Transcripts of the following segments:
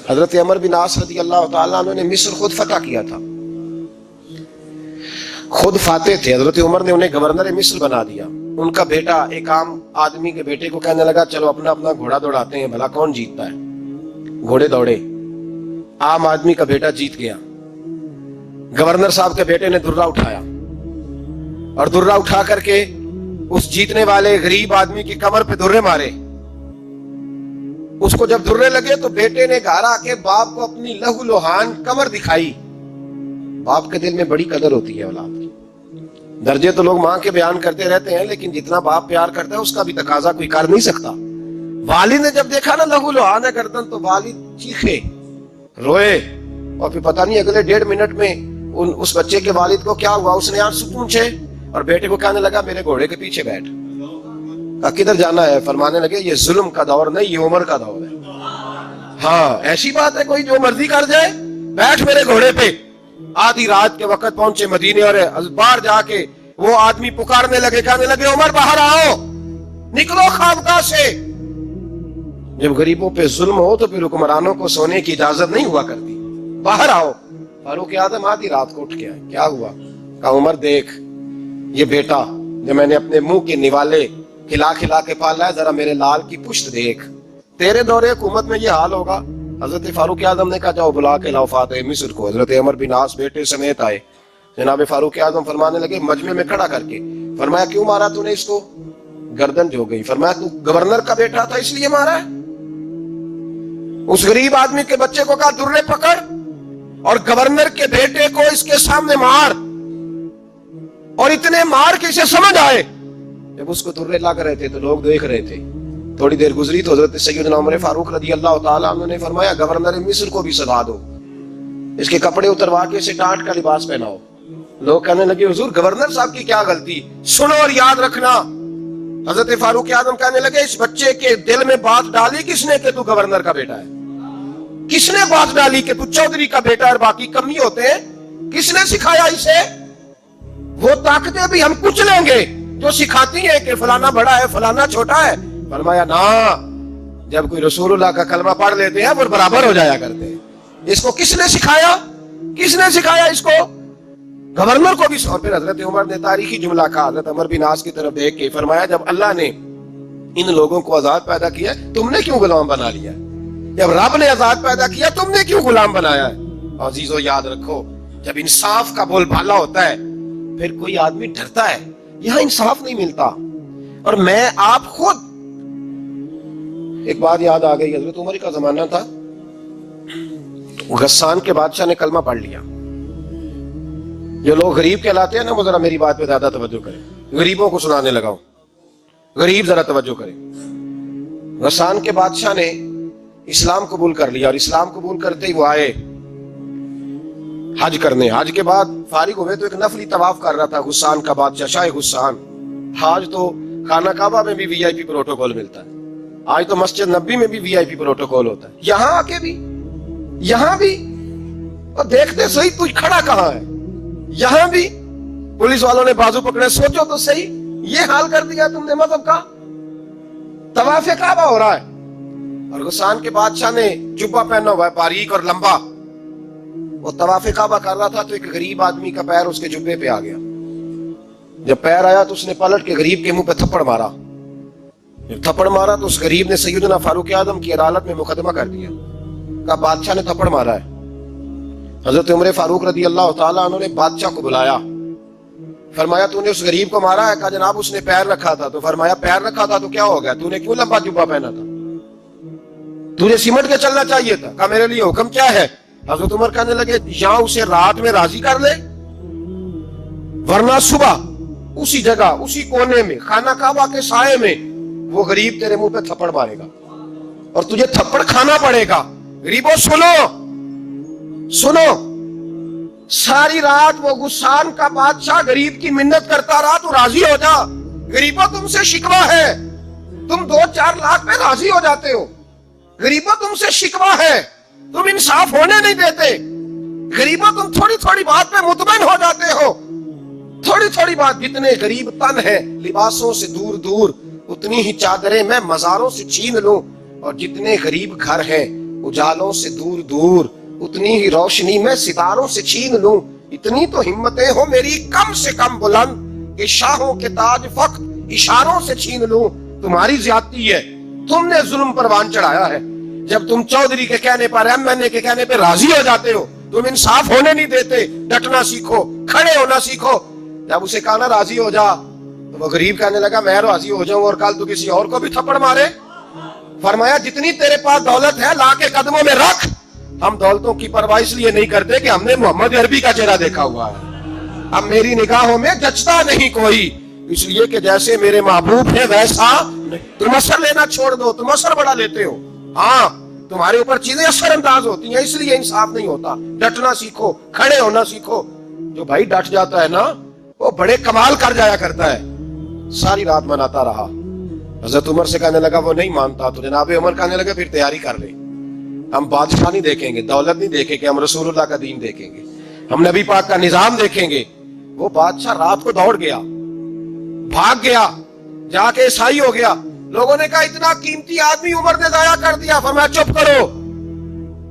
حضرت عمر بن عاص رضی اللہ تعالیٰ عنہ نے مصر خود فتح کیا تھا، خود فاتح تھے. حضرت عمر نے انہیں گورنر مصر بنا دیا. ان کا بیٹا ایک عام آدمی کے بیٹے کو کہنے لگا چلو اپنا اپنا گھوڑا دوڑاتے ہیں، بھلا کون جیتتا ہے. گھوڑے دوڑے، عام آدمی کا بیٹا جیت گیا. گورنر صاحب کے بیٹے نے درہ اٹھایا اور درہ اٹھا کر کے اس جیتنے والے غریب آدمی کی کمر پہ درے مارے. اس کو جب درے لگے تو بیٹے نے گھر آ کے باپ کو اپنی لہو لوہان کمر دکھائی. باپ کے دل میں بڑی قدر ہوتی ہے اولاد کی. درجے تو لوگ ماں کے بیان کرتے رہتے ہیں، لیکن جتنا باپ پیار کرتا ہے اس کا بھی تقاضا کوئی کر نہیں سکتا. والد نے جب دیکھا نا لہو لوہان ہے گردن، تو والد چیخے، روئے، اور پھر پتہ نہیں اگلے 1.5 منٹ میں اس بچے کے والد کو کیا ہوا، اس نے آنسو پونچھے اور بیٹے کو کہنے لگا میرے گھوڑے کے پیچھے بیٹھ. کہا کدھر جانا ہے؟ فرمانے لگے یہ ظلم کا دور نہیں، یہ عمر کا دور ہے. ہاں ایسی بات ہے کوئی جو مرضی کر جائے؟ بیٹھ میرے گھوڑے پہ. آدھی رات کے وقت پہنچے مدینے اور باہر جا کے وہ آدمی پکارنے لگے، کہنے لگے عمر باہر آؤ، نکلو خانقاہ سے. جب غریبوں پہ ظلم ہو تو پھر حکمرانوں کو سونے کی اجازت نہیں ہوا کرتی. باہر آؤ. فاروق اعظم آدھی رات کو اٹھ گیا، کیا ہوا؟ کہا عمر دیکھ، یہ بیٹا جو میں نے اپنے منہ کے نوالے کھلا کھلا کے پالا ہے، ذرا میرے لال کی پشت دیکھ. تیرے دور حکومت میں یہ حال ہوگا. حضرت فاروق اعظم نے کہا جاؤ بلا کے لاؤ فاتح مصر کو. حضرت عمر بن عاص بیٹے سمیت آئے. جناب فاروق اعظم فرمانے لگے مجمع میں کھڑا کر کے، فرمایا کیوں مارا تو نے اس کو؟ گردن جو گئی. فرمایا تو گورنر کا بیٹا تھا اس لیے مارا ہے؟ اس غریب آدمی کے بچے کو کہا درے پکڑ اور گورنر کے بیٹے کو اس کے سامنے مار، اور اتنے مار کے اسے سمجھ آئے. جب اس کو درے لگ رہے تھے تو لوگ دیکھ رہے تھے. تھوڑی دیر گزری تو حضرت سیدنا عمر فاروق رضی اللہ تعالیٰ عنہ نے فرمایا گورنر مصر کو بھی سزا دو، اس کے کپڑے اتروا کے اسے ٹانٹ کا لباس پہناؤ. لوگ کہنے لگے حضور گورنر صاحب کی کیا غلطی؟ سنو اور یاد رکھنا. حضرت فاروق اعظم کہنے لگے اس بچے کے دل میں بات ڈالی کس نے کہ تو گورنر کا بیٹا ہے؟ کس نے بات ڈالی کہ تو چودھری کا بیٹا اور باقی کمی ہوتے ہیں؟ کس نے سکھایا اسے؟ وہ طاقتیں بھی ہم کچھ لیں گے جو سکھاتی ہیں کہ فلانا بڑا ہے فلانا چھوٹا ہے. فرمایا نا، جب کوئی رسول اللہ کا کلمہ پڑھ لیتے ہیں وہ برابر ہو جایا کرتے ہیں. اس کو کس نے سکھایا؟ کس نے سکھایا اس کو؟ گورنر کو بھی. اور پھر حضرت عمر نے تاریخی جملہ کہا حضرت عمر بن عاص کی طرف دیکھ کے، فرمایا جب اللہ نے ان لوگوں کو آزاد پیدا کیا تم نے کیوں غلام بنا لیا؟ جب رب نے آزاد پیدا کیا تم نے کیوں غلام بنایا ہے؟ عزیزو یاد رکھو، جب انصاف کا بول بالا ہوتا ہے پھر کوئی آدمی ڈرتا ہے. یہاں انصاف نہیں ملتا. اور میں آپ خود ایک بات یاد آ گئی. حضرت عمر کا زمانہ تھا، غسان کے بادشاہ نے کلمہ پڑھ لیا. جو لوگ غریب کہلاتے ہیں نا وہ ذرا میری بات پہ زیادہ توجہ کریں. غریبوں کو سنانے لگا ہوں، غریب ذرا توجہ کریں. غسان کے بادشاہ نے اسلام قبول کر لیا، اور اسلام قبول کرتے ہی وہ آئے حج کرنے. حج کے بعد فارغ ہوئے تو ایک نفلی طواف کر رہا تھا غسان کا بادشاہ شاہ غسان. حج تو خانہ کعبہ میں بھی وی آئی پی پروٹوکول ملتا ہے، آج تو مسجد نبی میں بھی وی آئی پی پروٹوکول ہوتا ہے، یہاں آ کے بھی، یہاں بھی. اور دیکھتے صحیح تو کھڑا کہاں ہے؟ یہاں بھی پولیس والوں نے بازو پکڑے. سوچو تو صحیح، یہ حال کر دیا تم نے مذہب کا. طواف کعبہ ہو رہا ہے اور غسان کے بادشاہ نے جبہ پہنا ہوا ہے باریک اور لمبا. وہ طواف کعبہ کر رہا تھا تو ایک غریب آدمی کا پیر اس کے جبے پہ آ گیا. جب پیر آیا تو اس نے پلٹ کے غریب کے منہ پہ تھپڑ مارا. جب تھپڑ مارا تو اس غریب نے سیدنا فاروق اعظم کی عدالت میں مقدمہ کر دیا. کہا بادشاہ نے تھپڑ مارا ہے. حضرت عمر فاروق رضی اللہ تعالیٰ عنہ نے بادشاہ کو بلایا. فرمایا تو نے اس غریب کو مارا ہے؟ کہا جناب اس نے پیر رکھا تھا. تو فرمایا پیر رکھا تھا تو کیا ہو گیا؟ تو نے کیوں لمبا جبہ پہنا تھا؟ تجھے سمٹ کے چلنا چاہیے تھا. کہا میرے لیے حکم کیا ہے؟ حضرت عمر کہنے لگے یہاں اسے رات میں راضی کر لے، ورنہ صبح اسی جگہ اسی کونے میں خانہ کعبہ کے سائے میں وہ غریب تیرے منہ پہ تھپڑ مارے گا اور تجھے تھپڑ کھانا پڑے گا. غریبوں سنو سنو، ساری رات وہ غسان کا بادشاہ غریب کی منت کرتا رہا تو راضی ہو جا. غریبوں تم سے شکوہ ہے، تم 2-4 لاکھ پہ راضی ہو جاتے ہو. غریبوں تم سے شکوہ ہے، تم انصاف ہونے نہیں دیتے. غریبوں تم تھوڑی تھوڑی بات پہ مطمئن ہو جاتے ہو. تھوڑی تھوڑی بات. جتنے غریب تن ہیں لباسوں سے دور دور اتنی ہی چادریں میں مزاروں سے چھین لوں، اور جتنے غریب گھر ہیں اجالوں سے دور دور اتنی ہی روشنی میں ستاروں سے چھین لوں. اتنی تو ہمتیں ہو میری کم سے کم بلند کہ شاہوں کے تاج فقط اشاروں سے چھین لوں. تمہاری زیادتی ہے, تم نے ظلم پروان چڑھایا ہے. جب تم چودھری کے کہنے پر ایم این اے کے کہنے پہ راضی ہو جاتے ہو, تم انصاف ہونے نہیں دیتے. ڈٹنا سیکھو, کھڑے ہونا سیکھو. جب اسے کہا نا راضی ہو جا, تو وہ غریب کہنے لگا میں راضی ہو جاؤں اور کل تو کسی اور کو بھی تھپڑ مارے. فرمایا جتنی تیرے پاس دولت ہے لا کے قدموں میں رکھ. ہم دولتوں کی پرواہ اس لیے نہیں کرتے کہ ہم نے محمد عربی کا چہرہ دیکھا ہوا ہے. اب میری نگاہوں میں جچتا نہیں کوئی, اس لیے کہ جیسے میرے محبوب ہیں ویسا. تم اثر لینا چھوڑ دو, تم اثر بڑا لیتے ہو. ہاں تمہارے اوپر چیزیں اثر انداز ہوتی ہیں, اس لیے انصاف نہیں ہوتا. ڈٹنا سیکھو, کھڑے ہونا سیکھو. جو بھائی ڈٹ جاتا ہے نا وہ بڑے کمال کر جایا کرتا ہے. ساری رات مناتا رہا. حضرت عمر سے کہنے لگا وہ نہیں مانتا, تو جناب عمر کہنے لگے پھر تیاری کر لیں. ہم بادشاہ نہیں دیکھیں گے, دولت نہیں دیکھیں گے, ہم رسول اللہ کا دین دیکھیں گے, ہم نبی پاک کا نظام دیکھیں گے. وہ بادشاہ رات کو دوڑ گیا, بھاگ گیا, جا کے عیسائی ہو گیا. لوگوں نے کہا اتنا قیمتی آدمی عمر نے ضائع کر دیا. فرمایا چپ کرو,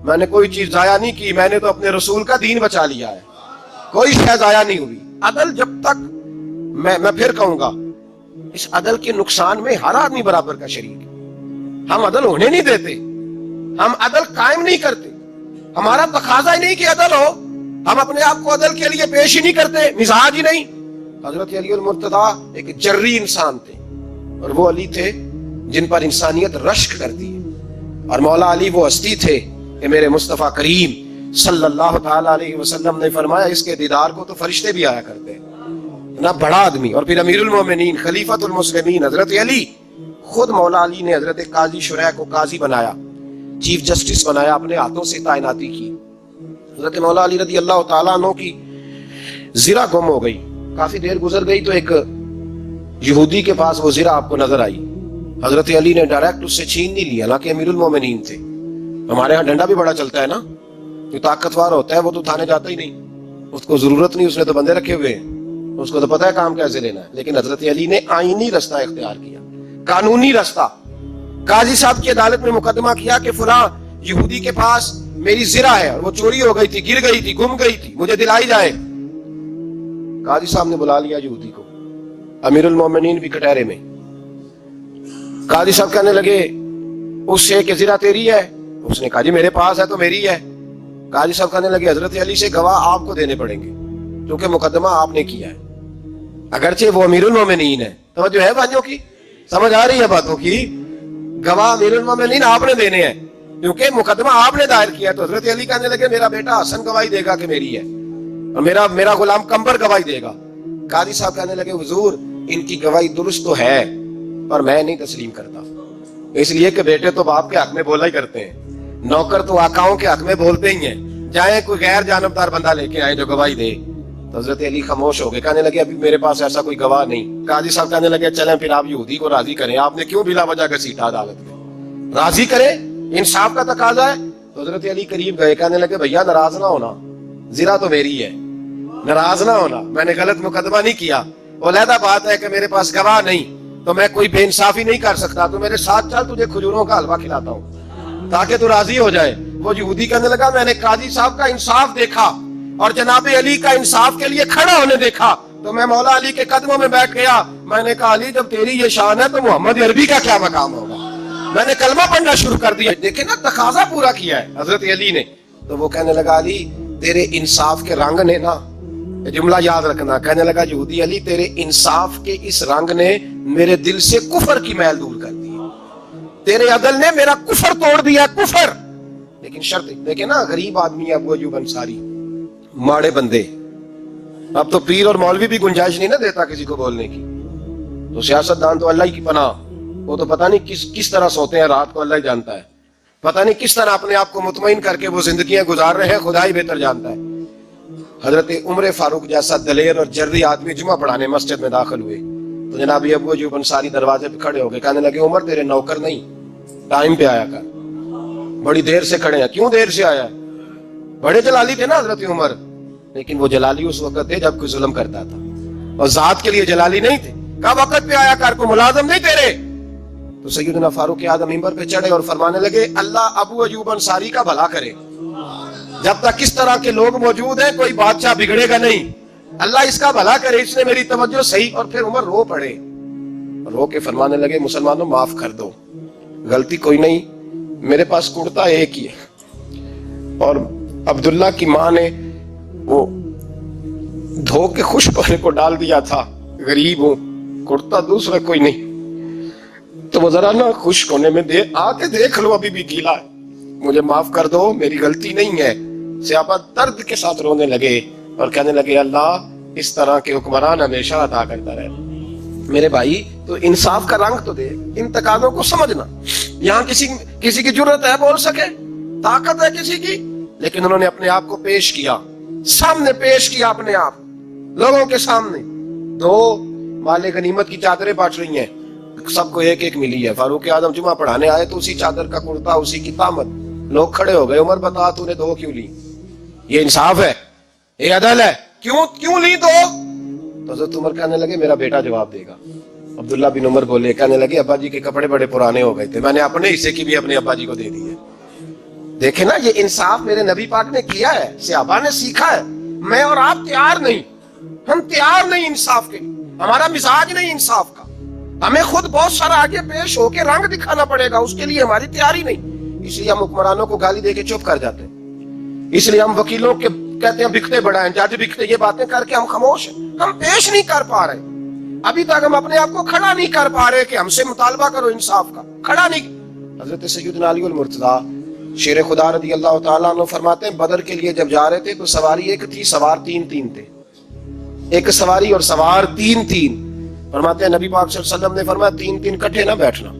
میں نے کوئی چیز ضائع نہیں کی, میں نے تو اپنے رسول کا دین بچا لیا ہے. کوئی شے ضائع نہیں ہوئی. عدل جب تک, میں پھر کہوں گا, اس عدل کے نقصان میں ہر آدمی برابر کا شریک ہے. ہم عدل ہونے نہیں دیتے, ہم عدل قائم نہیں کرتے. ہمارا تقاضا ہی نہیں کہ عدل ہو, ہم اپنے آپ کو عدل کے لیے پیش ہی نہیں کرتے, مزاج ہی نہیں. حضرت علی المرتضی ایک جری انسان تھے, اور وہ علی تھے جن پر انسانیت رشک کرتی ہے. اور مولا علی وہ ہستی تھے کہ میرے مصطفیٰ کریم صلی اللہ تعالی علیہ وسلم نے فرمایا اس کے دیدار کو تو فرشتے بھی آیا کرتے ہیں. اتنا بڑا آدمی, اور پھر امیر المومنین خلیفۃ المسلمین حضرت علی. خود مولا علی نے حضرت قاضی شریح کو قاضی بنایا, چیف جسٹس بنایا, اپنے ہاتھوں سے تعیناتی کی. حضرت مولا علی رضی اللہ تعالیٰ عنہ کی زرہ گم ہو گئی. کافی دیر گزر گئی تو ایک یہودی کے پاس وہ زرہ آپ کو نظر آئی. حضرت علی نے ڈائریکٹ اس سے چھین نہیں لیا, حالانکہ امیر المومنین تھے. ہمارے ہاں ڈنڈا بھی بڑا چلتا ہے نا, جو طاقتور ہوتا ہے وہ تو تھانے جاتا ہی نہیں, اس کو ضرورت نہیں, اس نے تو بندے رکھے ہوئے ہیں, اس کو تو پتہ ہے کام کیسے لینا ہے. لیکن حضرت علی نے آئینی رستہ اختیار کیا, قانونی رستہ. قاضی صاحب کی عدالت میں مقدمہ کیا کہ فلاں یہودی کے پاس میری زرہ ہے, اور وہ چوری ہو گئی تھی, گر گئی تھی, گم گئی تھی, مجھے دلائی جائے. قاضی صاحب نے بلا لیا یہودی کو, امیر المومنین بھی کٹہرے میں. قاضی صاحب کہنے لگے اس سے کہ زرہ تیری ہے؟ اس نے کہا جی میرے پاس ہے تو میری ہے. قاضی صاحب کہنے لگے حضرت علی سے گواہ آپ کو دینے پڑیں گے, کیونکہ مقدمہ آپ نے کیا ہے. اگرچہ وہ امیر المومنین ہے, توجہ ہے بھائیوں کی, سمجھ آ رہی ہے باتوں کی. گواہ امیر المومنین آپ نے دینے ہیں, کیونکہ مقدمہ آپ نے دائر کیا. تو حضرت علی کہنے لگے میرا بیٹا حسن گواہی دے گا کہ میری ہے, اور میرا غلام کمبر گواہی دے گا. قاضی صاحب کہنے لگے حضور ان کی گواہی درست تو ہے, پر میں نہیں تسلیم کرتا, اس لیے کہ بیٹے تو باپ کے حق میں بولا ہی کرتے ہیں, نوکر تو آقاؤں کے حق میں بولتے ہی ہیں. جائیں کوئی غیر جانبدار بندہ لے کے آئے جو گواہی دے. تو حضرت علی خاموش ہو گئے, کہنے لگے ابھی میرے پاس ایسا کوئی گواہ نہیں. قاضی صاحب کہنے لگے چلیں پھر آپ یہودی کو راضی کریں, آپ نے کیوں بلا وجہ گھسیٹا عدالت میں, راضی کریں, انصاف کا تقاضا ہے. تو حضرت علی قریب گئے, کہنے لگے بھیا ناراض نہ ہونا, زرہ تو میری ہے, ناراض نہ ہونا, میں نے غلط مقدمہ نہیں کیا. علیحدہ بات ہے کہ میرے پاس گواہ نہیں تو میں کوئی بے انصافی نہیں کر سکتا, تو میرے ساتھ چل, تجھے کھجوروں کا حلوہ کھلاتا ہوں تاکہ تو راضی ہو جائے. وہ یہودی کہنے لگا میں نے قاضی صاحب کا انصاف دیکھا اور جناب علی کا انصاف کے لیے کھڑا ہونے دیکھا, تو میں مولا علی کے قدموں میں بیٹھ گیا. میں نے کہا علی جب تیری یہ شان ہے تو محمد عربی کا کیا مقام ہوگا. میں نے کلمہ پڑھنا شروع کر دیا. دیکھیں نا تقاضا پورا کیا ہے حضرت علی نے. تو وہ کہنے لگا علی تیرے انصاف کے رنگ نے نا, جملہ یاد رکھنا, کہنے لگا یہودی علی تیرے انصاف کے اس رنگ نے میرے دل سے کفر کی میل دور کر دی, تیرے عدل نے میرا کفر توڑ دیا, کفر. لیکن شرط دیکھیں نا, غریب آدمی ابو ایوب انصاری, ماڑے بندے, اب تو پیر اور مولوی بھی گنجائش نہیں نہ دیتا کسی کو بولنے کی. تو سیاست دان تو اللہ ہی کی پناہ, وہ تو پتہ نہیں کس طرح سوتے ہیں رات کو, اللہ ہی جانتا ہے. پتہ نہیں کس طرح اپنے آپ کو مطمئن کر کے وہ زندگیاں گزار رہے ہیں, خدا ہی بہتر جانتا ہے. حضرت عمر فاروق جیسا دلیر اور جرری آدمی جمعہ پڑھانے مسجد میں داخل ہوئے, تو جناب ابو ایوب انصاری دروازے پہ کھڑے ہو گئے, کہنے لگے عمر تیرے نوکر نہیں, ٹائم پہ آیا کر, بڑی دیر سے کھڑے ہیں. کیوں دیر سے آیا؟ بڑے جلالی تھے نا حضرت عمر, لیکن وہ جلالی اس وقت تھے جب کوئی ظلم کرتا تھا, اور ذات کے لیے جلالی نہیں تھے. کہا وقت پہ آیا کر, کو ملازم نہیں تیرے. تو سیدنا فاروق اعظم منبر پہ چڑھے اور فرمانے لگے اللہ ابو ایوب انصاری کا بھلا کرے، جب تک اس طرح کے لوگ موجود ہیں کوئی بادشاہ بگڑے گا نہیں، اللہ اس کا بھلا کرے، اس نے میری توجہ صحیح۔ اور پھر عمر رو پڑے، رو کے فرمانے لگے مسلمانوں معاف کر دو، غلطی کوئی نہیں، میرے پاس کرتا ایک ہی ہے، اور عبداللہ کی ماں نے وہ دھو کے خشک ہونے کو ڈال دیا تھا، غریب ہوں، کرتا دوسرا کوئی نہیں، تو وہ ذرا نا خشک ہونے میں آ کے دیکھ لو ابھی بھی گیلا ہے، مجھے معاف کر دو، میری غلطی نہیں ہے۔ صحابہ درد کے ساتھ رونے لگے اور کہنے لگے اللہ اس طرح کے حکمران ہمیشہ عطا کرتا رہے۔ میرے بھائی تو انصاف کا رنگ تو دے، ان تقاضوں کو سمجھنا۔ یہاں کسی کی جرت ہے بول سکے، طاقت ہے کسی کی، لیکن انہوں نے اپنے آپ کو پیش کیا، سامنے پیش کیا اپنے آپ لوگوں کے سامنے۔ دو مال غنیمت کی چادریں بانٹ رہی ہیں، سب کو ایک ایک ملی ہے۔ فاروق اعظم جمعہ پڑھانے آئے تو اسی چادر کا کرتا، اسی کی تامت، لوگ کھڑے ہو گئے، عمر بتا تو نے دو کیوں لی؟ یہ انصاف ہے، یہ عدل ہے، کیوں لی دو؟ تو حضرت عمر کہنے لگے میرا بیٹا جواب دے گا۔ عبداللہ بن عمر بولے، کہنے لگے ابا جی کے کپڑے بڑے پرانے ہو گئے تھے، میں نے اپنے حصے کی بھی اپنے ابا جی کو دے دی ہے۔ دیکھیں نا، یہ انصاف میرے نبی پاک نے کیا ہے، صحابہ نے سیکھا ہے۔ میں اور آپ تیار نہیں، ہم تیار نہیں انصاف کے، ہمارا مزاج نہیں انصاف کا، ہمیں خود بہت سارا آگے پیش ہو کے رنگ دکھانا پڑے گا، اس کے لیے ہماری تیاری نہیں۔ اس لیے ہم حکمرانوں کو گالی دے کے چپ کر جاتے ہیں، اس لیے ہم وکیلوں کے کہتے ہیں بکتے بڑھائیں، جج بکتے، یہ باتیں کر کے ہم خاموش ہیں، ہم پیش نہیں کر پا رہے، ابھی تک ہم اپنے آپ کو کھڑا نہیں کر پا رہے کہ ہم سے مطالبہ کرو انصاف کا، کھڑا نہیں۔ حضرت سیدنا علی المرتضی شیر خدا رضی اللہ تعالیٰ عنہ فرماتے ہیں بدر کے لیے جب جا رہے تھے تو سواری ایک تھی، سوار تین تھے، ایک سواری اور سوار تین۔ فرماتے ہیں نبی پاک صلی اللہ علیہ وسلم نے فرمایا تین کٹھے نہ بیٹھنا،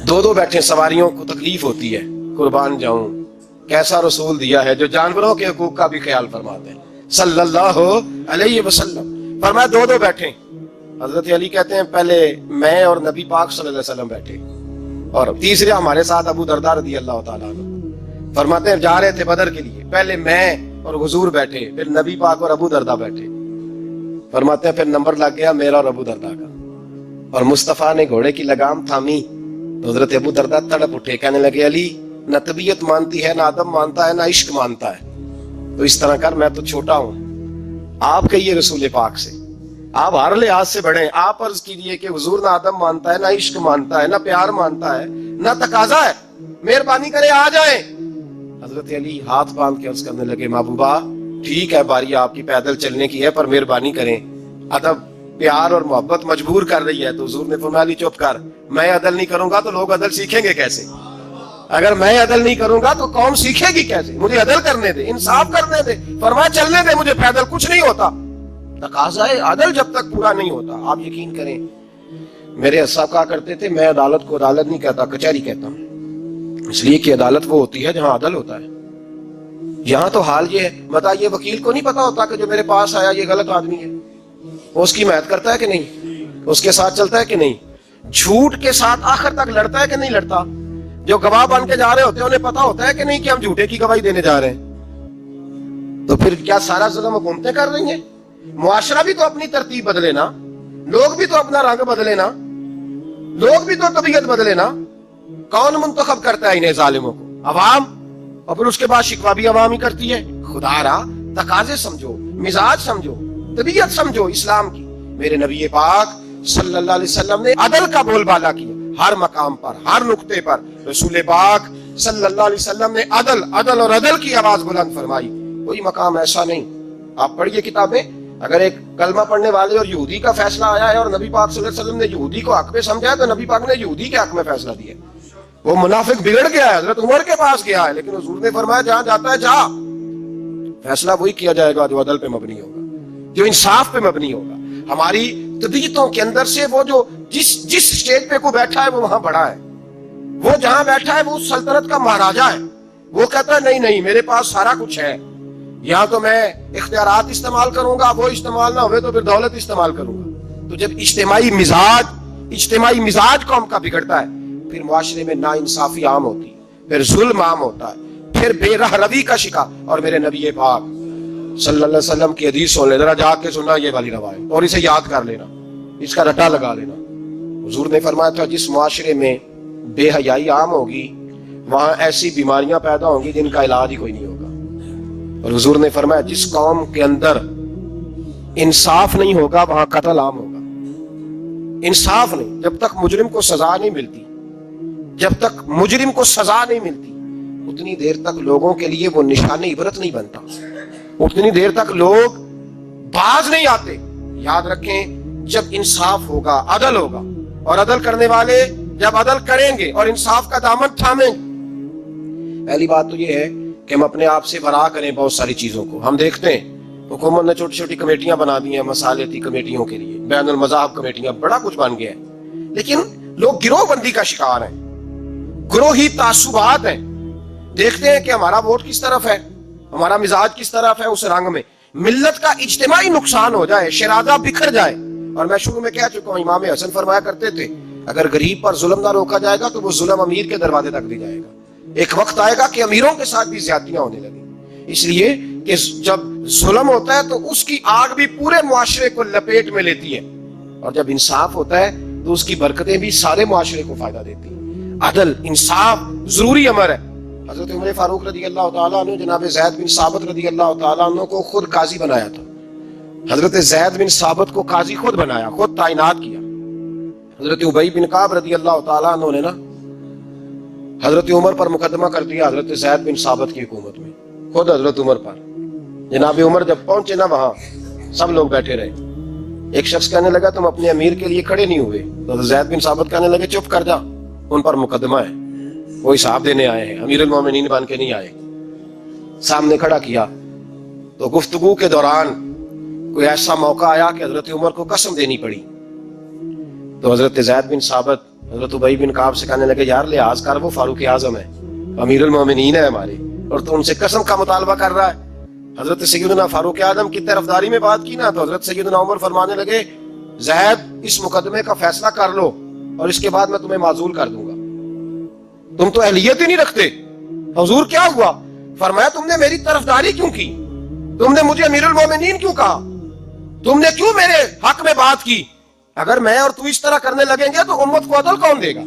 دو بیٹھے، سواریوں کو تکلیف ہوتی ہے، قربان جاؤں، کیسا رسول دیا ہے جو جانوروں کے حقوق کا بھی خیال فرماتے ہیں صلی اللہ علیہ وسلم۔ فرمایا دو بیٹھے۔ حضرت علی کہتے ہیں پہلے میں اور نبی پاک صلی اللہ علیہ وسلم بیٹھے، اور تیسرے ہمارے ساتھ ابو درداء رضی اللہ تعالیٰ عنہ۔ فرماتے ہیں جا رہے تھے بدر کے لیے، پہلے میں اور حضور بیٹھے، پھر نبی پاک اور ابو درداء بیٹھے۔ فرماتے ہیں پھر نمبر لگ گیا میرا اور ابو درداء کا، اور مصطفیٰ نے گھوڑے کی لگام تھامی تو حضرت ابو درداء تڑپ اٹھے، کہنے لگے علی نہ طبیعت مانتی ہے، نہ ادب مانتا ہے، نہ عشق مانتا ہے، تو اس طرح کر، میں تو چھوٹا ہوں، آپ کہیے رسول پاک سے، آپ ہر لحاظ سے بڑھیں، آپ عرض کیجئے کہ حضور نہ ادب مانتا ہے، نہ عشق مانتا ہے، نہ پیار مانتا ہے، نہ تقاضا ہے، مہربانی کرے آ جائیں۔ حضرت علی ہاتھ باندھ کے عرض کرنے لگے محبوبہ ٹھیک ہے، باری آپ کی پیدل چلنے کی ہے، پر مہربانی کریں، ادب پیار اور محبت مجبور کر رہی ہے۔ تو حضور نے فرمایا علی چپ کر، میں عدل نہیں کروں گا تو لوگ عدل سیکھیں گے کیسے؟ اگر میں عدل نہیں کروں گا تو قوم سیکھے گی کیسے؟ مجھے عدل کرنے دے، انصاف کرنے دے، فرمایا چلنے دے مجھے پیدل، کچھ نہیں ہوتا۔ تقاضا ہے عدل جب تک پورا نہیں ہوتا۔ آپ یقین کریں میرے صاحب کہا کرتے تھے میں عدالت کو عدالت نہیں کہتا، کچہری کہتا ہوں، اس لیے کہ عدالت وہ ہوتی ہے جہاں عدل ہوتا ہے۔ یہاں تو حال یہ ہے، بتائیے وکیل کو نہیں پتا ہوتا کہ جو میرے پاس آیا یہ غلط آدمی ہے، وہ اس کی حمایت کرتا ہے کہ نہیں، اس کے ساتھ چلتا ہے کہ نہیں، جھوٹ کے ساتھ آخر تک لڑتا ہے کہ نہیں لڑتا، جو گواہ بن کے جا رہے ہوتے ہیں انہیں پتا ہوتا ہے کہ نہیں کہ ہم جھوٹے کی گواہی دینے جا رہے ہیں۔ تو پھر کیا سارا ظلم حکومتیں کر رہی ہیں؟ معاشرہ بھی تو اپنی ترتیب بدلے نا، لوگ بھی تو اپنا رنگ بدلے نا، لوگ بھی تو طبیعت بدلے نا۔ کون منتخب کرتا ہے انہیں ظالموں کو؟ عوام، اور پھر اس کے بعد شکوہ بھی عوام ہی کرتی ہے۔ خدا را تقاضے سمجھو، مزاج سمجھو، طبیعت سمجھو اسلام کی۔ میرے نبی پاک صلی اللہ علیہ وسلم نے عدل کا بول بالا کیا، ہر مقام پر، ہر نقطے پر رسول پاک صلی اللہ علیہ وسلم نے عدل اور عدل کی آواز بلند فرمائی۔ کوئی مقام ایسا نہیں، آپ پڑھیے کتابیں، اگر ایک کلمہ پڑھنے والے اور یہودی کا فیصلہ آیا ہے اور نبی پاک صلی اللہ علیہ وسلم نے یہودی کو حق میں سمجھا ہے تو نبی پاک نے یہودی کے حق میں فیصلہ دیا۔ وہ منافق بگڑ گیا ہے، حضرت عمر کے پاس گیا ہے، لیکن حضور نے فرمایا جہاں جاتا ہے جا، فیصلہ وہی کیا جائے گا جو عدل پہ مبنی ہوگا، جو انصاف پہ مبنی ہوگا۔ ہماری طبیعتوں کے اندر سے وہ جو جس سٹیج پہ کو بیٹھا ہے وہ وہاں بڑا ہے، وہ جہاں بیٹھا ہے وہ اس سلطنت کا مہاراجا ہے، وہ کہتا ہے نہیں میرے پاس سارا کچھ ہے، یہاں تو میں اختیارات استعمال کروں گا، وہ استعمال نہ ہوئے تو پھر دولت استعمال کروں گا۔ تو جب اجتماعی مزاج قوم کا بگڑتا ہے، پھر معاشرے میں ناانصافی عام ہوتی ہے، پھر ظلم عام ہوتا ہے، پھر بے رہ روی کا شکار۔ اور میرے نبی پاک صلی اللہ علیہ وسلم کی حدیث سن لے، ذرا جا کے سننا یہ والی روایت اور اسے یاد کر لینا، اس کا رٹا لگا لینا۔ حضور نے فرمایا تھا جس معاشرے میں بے حیائی عام ہوگی وہاں ایسی بیماریاں پیدا ہوں گی جن کا علاج ہی کوئی نہیں ہوگا. اور حضور نے فرمایا جس قوم کے اندر انصاف نہیں ہوگا وہاں قتل عام ہوگا. انصاف نہیں، جب تک مجرم کو سزا نہیں ملتی، جب تک مجرم کو سزا نہیں ملتی اتنی دیر تک لوگوں کے لیے وہ نشان عبرت نہیں بنتا، اتنی دیر تک لوگ باز نہیں آتے. یاد رکھیں جب انصاف ہوگا، عدل ہوگا، اور عدل کرنے والے جب عدل کریں گے اور انصاف کا دامن تھامیں گے. پہلی بات تو یہ ہے کہ ہم اپنے آپ سے برا کریں بہت ساری چیزوں کو. ہم دیکھتے ہیں حکومت نے چھوٹی چھوٹی کمیٹیاں بنا دی ہیں مصالحتی کمیٹیوں کے لیے، بین المذاہب کمیٹیاں، بڑا کچھ بن گیا ہے، لیکن لوگ گروہ بندی کا شکار ہیں، گروہی تعصبات ہیں. دیکھتے ہیں کہ ہمارا ووٹ کس طرف ہے، ہمارا مزاج کس طرف ہے، اس رنگ میں ملت کا اجتماعی نقصان ہو جائے، شرادہ بکھر جائے. اور میں شروع میں کہہ چکا ہوں، امام حسن فرمایا کرتے تھے اگر غریب پر ظلم نہ روکا جائے گا تو وہ ظلم امیر کے دروازے تک دی جائے گا. ایک وقت آئے گا کہ امیروں کے ساتھ بھی زیادتیاں ہونے لگیں، اس لیے کہ جب ظلم ہوتا ہے تو اس کی آگ بھی پورے معاشرے کو لپیٹ میں لیتی ہے، اور جب انصاف ہوتا ہے تو اس کی برکتیں بھی سارے معاشرے کو فائدہ دیتی ہیں. عدل انصاف ضروری امر ہے. حضرت عمر فاروق رضی اللہ تعالیٰ عنہ جناب زید بن ثابت رضی اللہ تعالیٰ عنہ کو خود قاضی بنایا تھا. حضرت زید بن ثابت کو قاضی خود بنایا، خود تعینات کیا. حضرت ابی بن کعب رضی اللہ تعالیٰ عنہ نے نا حضرت عمر پر مقدمہ کر دیا حضرت زید بن ثابت کی حکومت میں، خود حضرت عمر پر. جناب عمر جب پہنچے نا وہاں سب لوگ بیٹھے رہے. ایک شخص کہنے لگا تم اپنے امیر کے لیے کھڑے نہیں ہوئے، تو زید بن ثابت کہنے لگے چپ کر جا، ان پر مقدمہ ہے، وہ حساب دینے آئے ہیں، امیر المومنین بن کے نہیں آئے. سامنے کھڑا کیا تو گفتگو کے دوران کوئی ایسا موقع آیا کہ حضرت عمر کو قسم دینی پڑی. تو حضرت زید بن ثابت حضرت ابی بن کعب سے کہنے لگے یار لحاظ کر، وہ فاروق اعظم ہے، امیر المومنین ہے ہمارے، اور تو ان سے قسم کا مطالبہ کر رہا ہے. حضرت سیدنا فاروق اعظم کی طرفداری میں بات کی نا، تو حضرت سیدنا عمر فرمانے لگے زید اس مقدمے کا فیصلہ کر لو اور اس کے بعد میں تمہیں معزول کر دوں گا، تم تو اہلیت ہی نہیں رکھتے. حضور کیا ہوا؟ فرمایا تم نے میری طرفداری کیوں کی، تم نے مجھے امیر المومنین کیوں کہا، تم نے کیوں میرے حق میں بات کی؟ اگر میں اور تو اس طرح کرنے لگیں گے تو امت کو عدل کون دے گا؟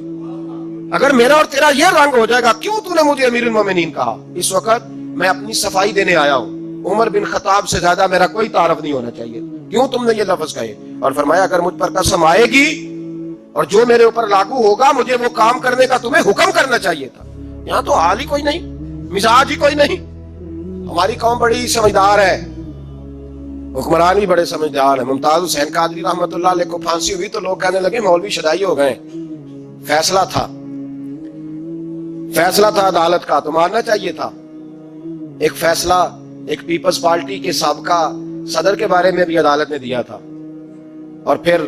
اگر میرا اور تیرا یہ رنگ ہو جائے گا، کیوں تو نے مجھے امیر المومنین کہا؟ اس وقت میں اپنی صفائی دینے آیا ہوں، عمر بن خطاب سے زیادہ میرا کوئی تعارف نہیں ہونا چاہیے، کیوں تم نے یہ لفظ کہے؟ اور فرمایا اگر مجھ پر قسم آئے گی اور جو میرے اوپر لاگو ہوگا مجھے وہ کام کرنے کا تمہیں حکم کرنا چاہیے تھا. یہاں تو حال ہی کوئی نہیں، مزاج ہی کوئی نہیں. ہماری قوم بڑی سمجھدار ہے، حکمران بھی بڑے سمجھدار ہیں. ممتاز حسین قادری رحمۃ اللہ علیہ کو پھانسی ہوئی تو لوگ کہنے لگے مولوی شدائی ہو گئے. فیصلہ تھا عدالت کا تو ماننا چاہیے تھا. ایک فیصلہ ایک پیپلز پارٹی کے سابقہ صدر کے بارے میں بھی عدالت نے دیا تھا، اور پھر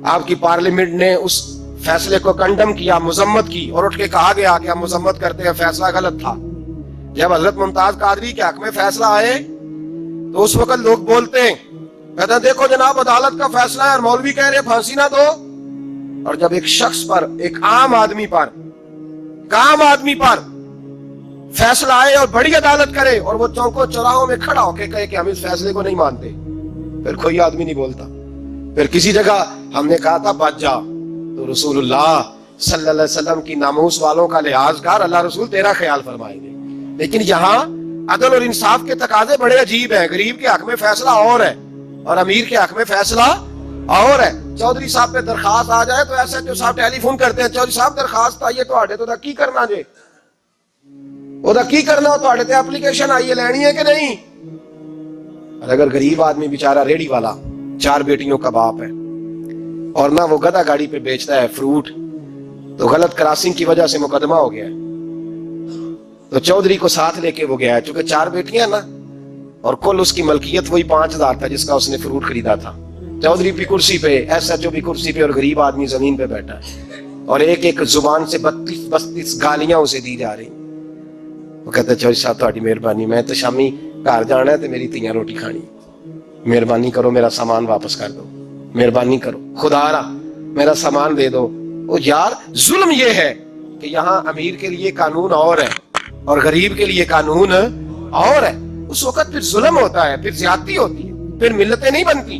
آپ کی پارلیمنٹ نے اس فیصلے کو کنڈم کیا، مذمت کی، اور اٹھ کے کہا گیا کہ ہم مذمت کرتے ہیں، فیصلہ غلط تھا. جب حضرت ممتاز قادری کے حق میں فیصلہ آئے تو اس وقت لوگ بولتے ہیں، کہتے ہیں دیکھو جناب عدالت کا فیصلہ ہے اور مولوی کہہ رہے پھانسی نہ دو. اور جب ایک شخص پر، ایک عام آدمی پر فیصلہ آئے اور بڑی عدالت کرے اور وہ چوکوں چوراہوں میں کھڑا ہو کے کہے کہ ہم اس فیصلے کو نہیں مانتے، پھر کوئی آدمی نہیں بولتا. پھر کسی جگہ ہم نے کہا تھا بچ جا، تو رسول اللہ صلی اللہ علیہ وسلم کی ناموس والوں کا لحاظ کر، اللہ رسول تیرا خیال فرمائیں گے. لیکن یہاں عدل اور انصاف کے تقاضے بڑے عجیب ہیں. غریب کے حق میں فیصلہ اور ہے اور امیر کے حق میں فیصلہ اور ہے. چودھری صاحب پہ درخواست آ جائے تو ایسے جو صاحب ٹیلی فون کرتے ہیں، چودھری صاحب درخواست آئیے تو کی کرنا جے، کی کرنا ہو تو اپلیکیشن آئیے لینی ہے کہ نہیں. اور اگر غریب آدمی بیچارہ ریڑی والا 4 بیٹیوں کا باپ ہے اور نہ وہ گدھا گاڑی پہ بیچتا ہے فروٹ، تو غلط کراسنگ کی وجہ سے مقدمہ ہو گیا ہے، تو چودھری کو ساتھ لے کے وہ گیا ہے، چونکہ 4 بیٹیاں نا، اور کل اس کی ملکیت وہی 5000 تھا جس کا اس نے فروٹ خریدا تھا. چودھری بھی کرسی پہ، ایس ایچ او بھی کرسی پہ، اور غریب آدمی زمین پہ بیٹھا ہے، اور ایک زبان سے 32 گالیاں اسے دی جا رہی. وہ کہتے چودھری صاحب تہاڈی مہربانی، میں تو شامی گھر جانا ہے تے میری تیاں روٹی کھانی، مہربانی کرو میرا سامان واپس کر دو، مہربانی کرو خدا را میرا سامان دے دو. وہ یار ظلم یہ ہے کہ یہاں امیر کے لیے قانون اور ہے اور غریب کے لیے قانون اور ہے. اس وقت پھر ظلم ہوتا ہے، پھر زیادتی ہوتی ہے، پھر ملتیں نہیں بنتی،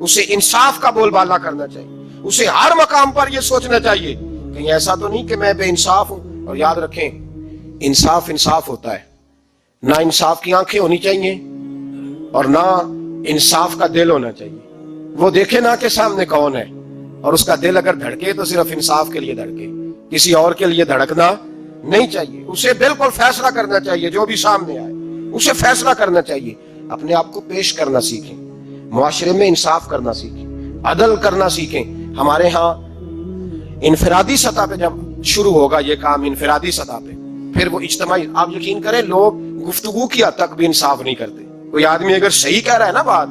اسے انصاف کا بول بالا کرنا چاہیے، اسے ہر مقام پر یہ سوچنا چاہیے کہیں ایسا تو نہیں کہ میں بے انصاف ہوں۔ اور یاد رکھیں انصاف انصاف ہوتا ہے، نہ انصاف کی آنکھیں ہونی چاہیے اور نہ انصاف کا دل ہونا چاہیے۔ وہ دیکھے نہ کہ سامنے کون ہے، اور اس کا دل اگر دھڑکے تو صرف انصاف کے لیے دھڑکے، کسی اور کے لیے دھڑکنا نہیں چاہیے۔ اسے بالکل فیصلہ کرنا چاہیے، جو بھی سامنے آئے اسے فیصلہ کرنا چاہیے۔ اپنے آپ کو پیش کرنا سیکھیں، معاشرے میں انصاف کرنا سیکھیں، عدل کرنا سیکھیں۔ ہمارے ہاں انفرادی سطح پہ جب شروع ہوگا یہ کام، انفرادی سطح پہ، پھر وہ اجتماعی، آپ یقین کریں لوگ گفتگو کی حد تک بھی انصاف نہیں کرتے۔ کوئی آدمی اگر صحیح کہہ رہا ہے نا بات،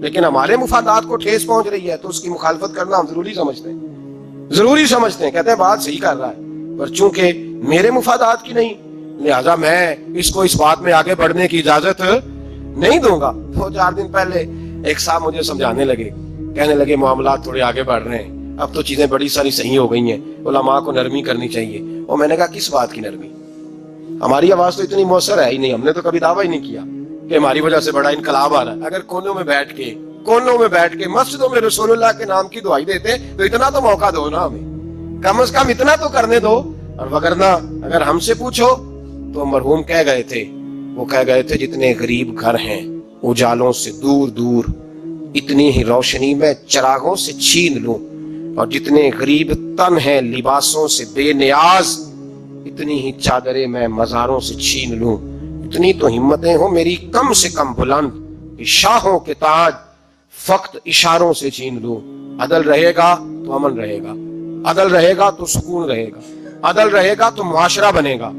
لیکن ہمارے مفادات کو ٹھیس پہنچ رہی ہے تو اس کی مخالفت کرنا ہم ضروری سمجھتے ہیں، کہتے ہیں بات صحیح کر رہا ہے، پر چونکہ میرے مفادات کی نہیں، لہذا میں اس کو اس بات میں آگے بڑھنے کی اجازت نہیں دوں گا۔ 2-4 دن پہلے ایک صاحب مجھے سمجھانے لگے، کہنے لگے معاملات تھوڑے آگے بڑھ رہے ہیں، اب تو چیزیں بڑی ساری صحیح ہو گئی ہیں، علماء کو نرمی کرنی چاہیے۔ اور میں نے کہا کس بات کی نرمی؟ ہماری آواز تو اتنی مؤثر ہے ہی نہیں، ہم نے تو کبھی دعویٰ ہی نہیں کیا کہ ہماری وجہ سے بڑا انقلاب آ رہا ہے۔ اگر کونوں میں بیٹھ کے مسجدوں میں رسول اللہ کے نام کی دعائی دیتے تو اتنا تو موقع دو نا ہمیں، کم از کم اتنا تو کرنے دو۔ اور وگرنہ اگر ہم سے پوچھو تو مرحوم کہہ گئے تھے جتنے غریب گھر ہیں اجالوں سے دور دور، اتنی ہی روشنی میں چراغوں سے چھین لوں، اور جتنے غریب تن ہیں لباسوں سے بے نیاز، اتنی ہی چادریں میں مزاروں سے چھین لوں۔ اتنی تو ہمتیں ہوں میری کم سے کم بلند کہ شاہوں کے تاج فقط اشاروں سے چھین لوں۔ عدل رہے گا تو امن رہے گا، عدل رہے گا تو سکون رہے گا، عدل رہے گا تو معاشرہ بنے گا،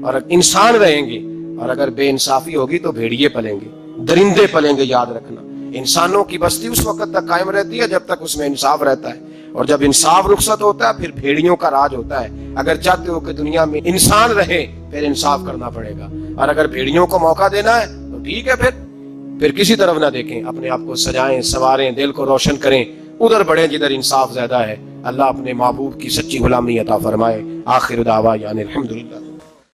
اور انسان رہیں گے۔ اور اگر بے انصافی ہوگی تو بھیڑیے پلیں گے، درندے پلیں گے۔ یاد رکھنا انسانوں کی بستی اس وقت تک قائم رہتی ہے جب تک اس میں انصاف رہتا ہے، اور جب انصاف رخصت ہوتا ہے پھر بھیڑیوں کا راج ہوتا ہے۔ اگر چاہتے ہو کہ دنیا میں انسان رہے پھر انصاف کرنا پڑے گا، اور اگر بھیڑیوں کو موقع دینا ہے تو ٹھیک ہے، پھر کسی طرف نہ دیکھیں، اپنے آپ کو سجائیں سنواریں، دل کو روشن کریں، ادھر بڑھیں جدھر انصاف زیادہ ہے۔ اللہ اپنے محبوب کی سچی غلامی عطا فرمائے۔ آخر دعوانا الحمدللہ۔